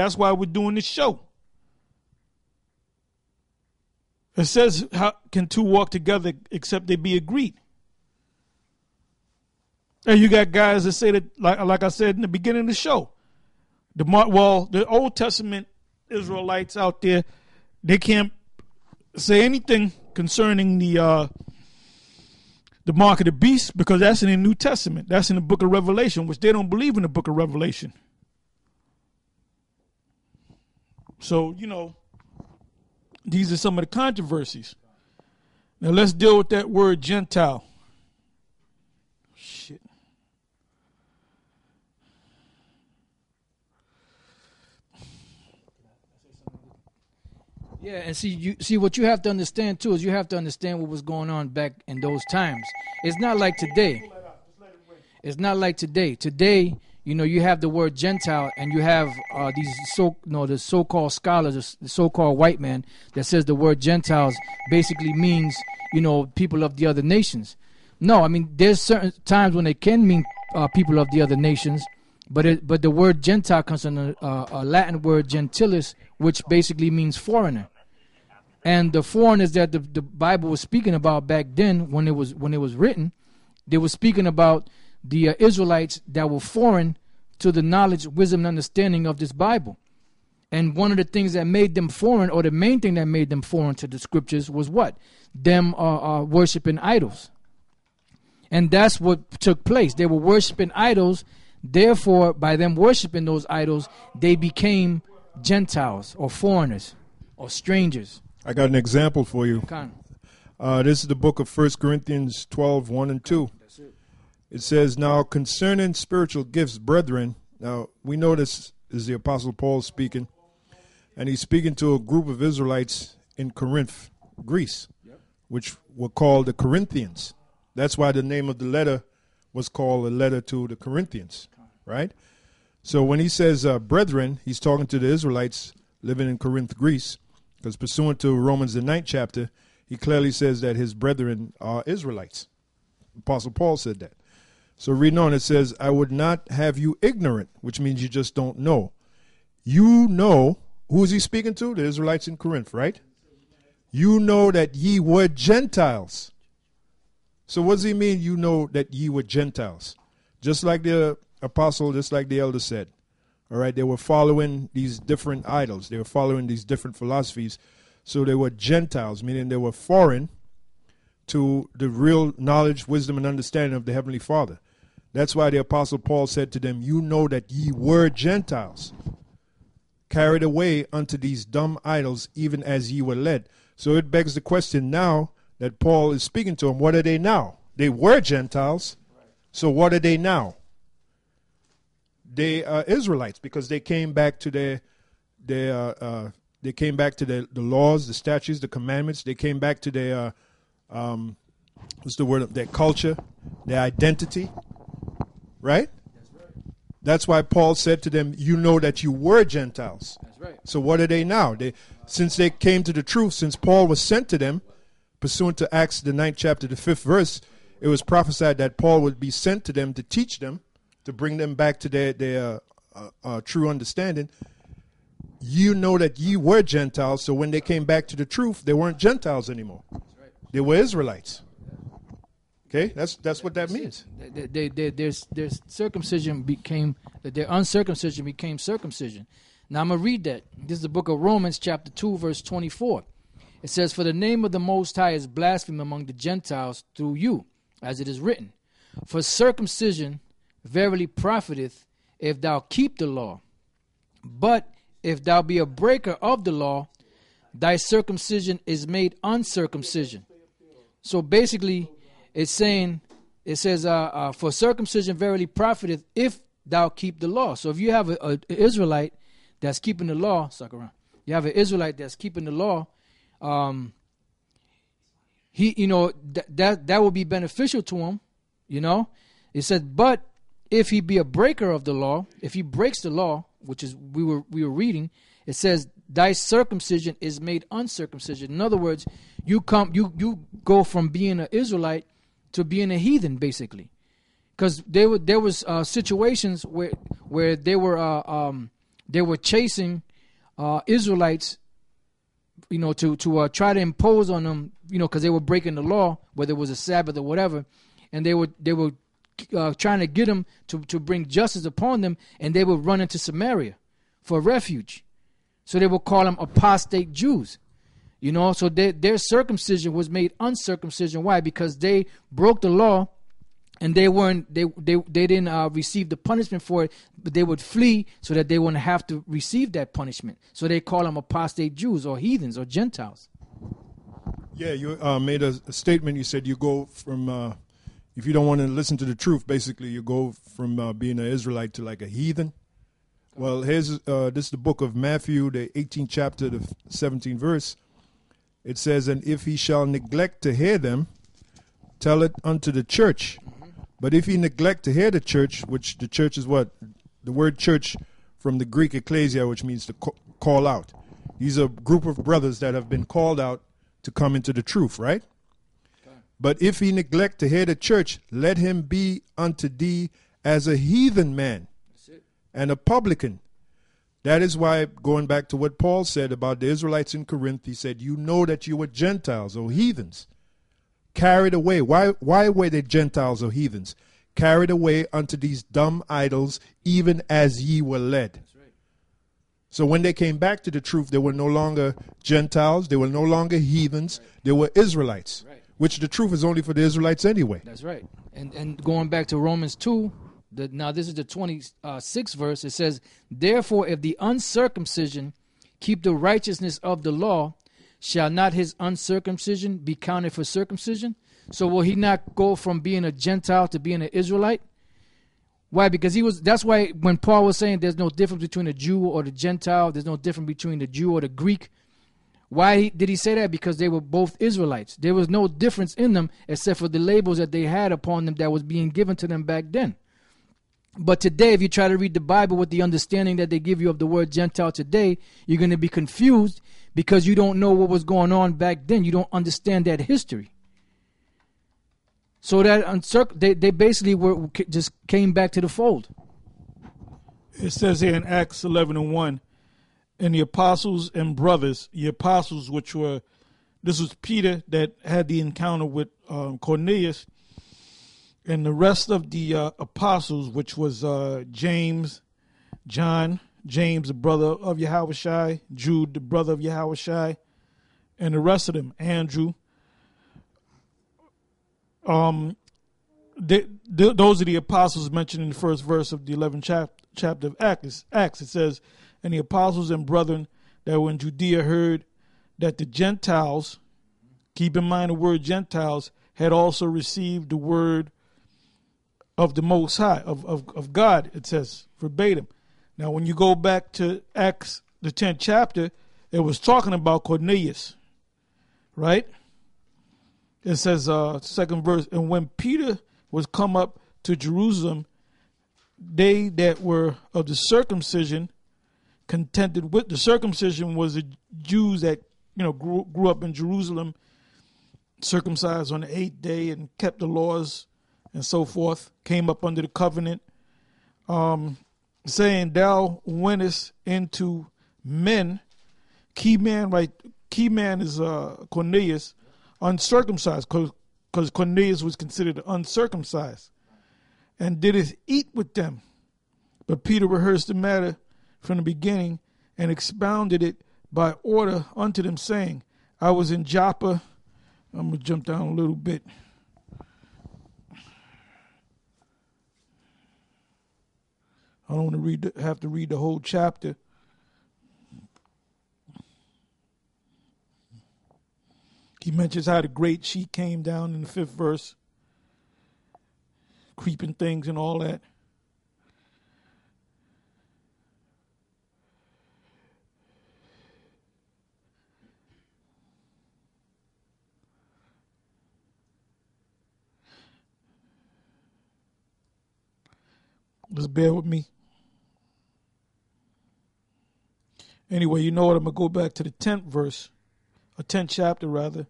That's why we're doing this show. It says, how can two walk together except they be agreed? And you got guys that say that, like I said in the beginning of the show, the Old Testament Israelites out there, they can't say anything concerning the mark of the beast because that's in the New Testament. That's in the book of Revelation, which they don't believe in the book of Revelation. So, these are some of the controversies. Now let's deal with that word Gentile. Shit. Yeah, and see what you have to understand too is you have to understand what was going on back in those times. It's not like today. It's not like today. Today, you have the word Gentile, and you have the so-called scholars, the so-called white man that says the word Gentiles basically means people of the other nations. No, I mean there's certain times when it can mean people of the other nations, but the word Gentile comes from a Latin word gentilis, which basically means foreigner. And the foreigners that the Bible was speaking about back then, when it was written, they were speaking about the Israelites that were foreign to the knowledge, wisdom, and understanding of this Bible. And one of the things that made them foreign, or the main thing that made them foreign to the scriptures, was what? Them worshiping idols. And that's what took place. They were worshiping idols. Therefore, by them worshiping those idols, they became Gentiles or foreigners or strangers. I got an example for you. This is the book of 1 Corinthians 12, 1 and 2. It says, now concerning spiritual gifts, brethren, now we know this is the Apostle Paul speaking, and he's speaking to a group of Israelites in Corinth, Greece, which were called the Corinthians. That's why the name of the letter was called a letter to the Corinthians, right? So when he says brethren, he's talking to the Israelites living in Corinth, Greece, because pursuant to Romans the 9th chapter, he clearly says that his brethren are Israelites. Apostle Paul said that. So reading on, it says, I would not have you ignorant, which means you just don't know. You know, who is he speaking to? The Israelites in Corinth, right? You know that ye were Gentiles. So what does he mean, you know that ye were Gentiles? Just like the apostle, just like the elder said. All right, they were following these different idols. They were following these different philosophies. So they were Gentiles, meaning they were foreign to the real knowledge, wisdom, and understanding of the Heavenly Father. That's why the Apostle Paul said to them, you know that ye were Gentiles, carried away unto these dumb idols, even as ye were led. So it begs the question now that Paul is speaking to them, what are they now? They were Gentiles, so what are they now? They are Israelites because they came back to the laws, the statutes, the commandments. They came back to their their culture, their identity. Right? That's right. That's why Paul said to them, you know that you were Gentiles. That's right. So what are they now? Since they came to the truth, since Paul was sent to them, pursuant to Acts the 9th chapter, the 5th verse, it was prophesied that Paul would be sent to them to teach them, to bring them back to their true understanding. You know that ye were Gentiles, so when they came back to the truth, they weren't Gentiles anymore. Right. They were Israelites. Okay, that's what that means. Their circumcision became, their uncircumcision became circumcision. Now I'm going to read that. This is the book of Romans chapter 2 verse 24. It says, for the name of the Most High is blasphemed among the Gentiles through you, as it is written. For circumcision verily profiteth if thou keep the law. But if thou be a breaker of the law, thy circumcision is made uncircumcision. So basically, it's saying, it says, for circumcision verily profiteth if thou keep the law. So if you have an Israelite that's keeping the law, suck around. You have an Israelite that's keeping the law. That will be beneficial to him. It said, but if he be a breaker of the law, if he breaks the law, which is we were reading, it says, thy circumcision is made uncircumcision. In other words, you go from being an Israelite to being a heathen, basically, because there was situations where they were they were chasing Israelites, to try to impose on them, because they were breaking the law, whether it was a Sabbath or whatever, and they were trying to get them to bring justice upon them, and they would run into Samaria for refuge. So they would call them apostate Jews. So their circumcision was made uncircumcision. Why? Because they broke the law, and they didn't receive the punishment for it, but they would flee so that they wouldn't have to receive that punishment. So they call them apostate Jews or heathens or Gentiles. Yeah, you made a statement. You said you go from, if you don't want to listen to the truth, basically you go from being an Israelite to like a heathen. Well, this is the book of Matthew, the 18th chapter, the 17th verse. It says, "And if he shall neglect to hear them, tell it unto the church. But if he neglect to hear the church," which the church is what? The word church from the Greek ecclesia, which means to call out. These are a group of brothers that have been called out to come into the truth, right? Okay. "But if he neglect to hear the church, let him be unto thee as a heathen man and a publican." That is why, going back to what Paul said about the Israelites in Corinth, he said, "You know that you were Gentiles or heathens, carried away." Why were they Gentiles or heathens? "Carried away unto these dumb idols, even as ye were led." That's right. So when they came back to the truth, they were no longer Gentiles, they were no longer heathens, right. They were Israelites, right. Which the truth is only for the Israelites anyway. That's right. And going back to Romans 2, now this is the 26th verse, it says, "Therefore if the uncircumcision keep the righteousness of the law, shall not his uncircumcision be counted for circumcision?" So will he not go from being a Gentile to being an Israelite? Why? Because that's why when Paul was saying there's no difference between a Jew or the Gentile, there's no difference between the Jew or the Greek. Why did he say that? Because they were both Israelites. There was no difference in them except for the labels that they had upon them that was being given to them back then. But today, if you try to read the Bible with the understanding that they give you of the word Gentile today, you're going to be confused because you don't know what was going on back then. You don't understand that history. So that they basically just came back to the fold. It says here in Acts 11:1, "And the apostles and brothers," the apostles, this was Peter that had the encounter with Cornelius, and the rest of the apostles, which was James, John, James, the brother of Yahushua, Jude, the brother of Yahushua, and the rest of them, Andrew. Those are the apostles mentioned in the first verse of the 11th chapter of Acts. It says, "And the apostles and brethren that were in Judea heard that the Gentiles," keep in mind the word Gentiles, "had also received the word of the Most High, of God," it says verbatim. Now, when you go back to Acts, the 10th chapter, it was talking about Cornelius, right? It says, second verse, "And when Peter was come up to Jerusalem, they that were of the circumcision contended with." The circumcision was the Jews that grew up in Jerusalem, circumcised on the 8th day and kept the laws and so forth, came up under the covenant, saying, "Thou wentest into men," key man is Cornelius, "uncircumcised," because Cornelius was considered uncircumcised, "and didst eat with them." But Peter rehearsed the matter from the beginning and expounded it by order unto them, saying, "I was in Joppa." I'm going to jump down a little bit. I don't want to have to read the whole chapter. He mentions how the great sheet came down in the 5th verse, creeping things and all that. Just bear with me. Anyway, you know what? I'm going to go back to the 10th verse, or 10th chapter rather,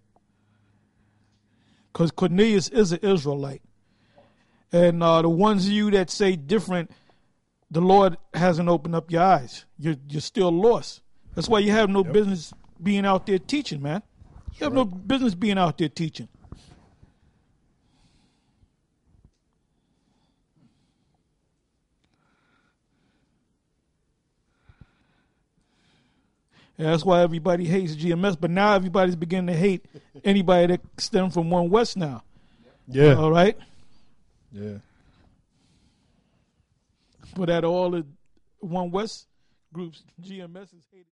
because Cornelius is an Israelite. And the ones of you that say different, the Lord hasn't opened up your eyes. You're still lost. That's why you have no business being out there teaching, man. You have no business being out there teaching. Yeah, that's why everybody hates GMS, but now everybody's beginning to hate anybody that stems from One West now. Yeah. All right? Yeah. But out of all the One West groups, GMS is hated.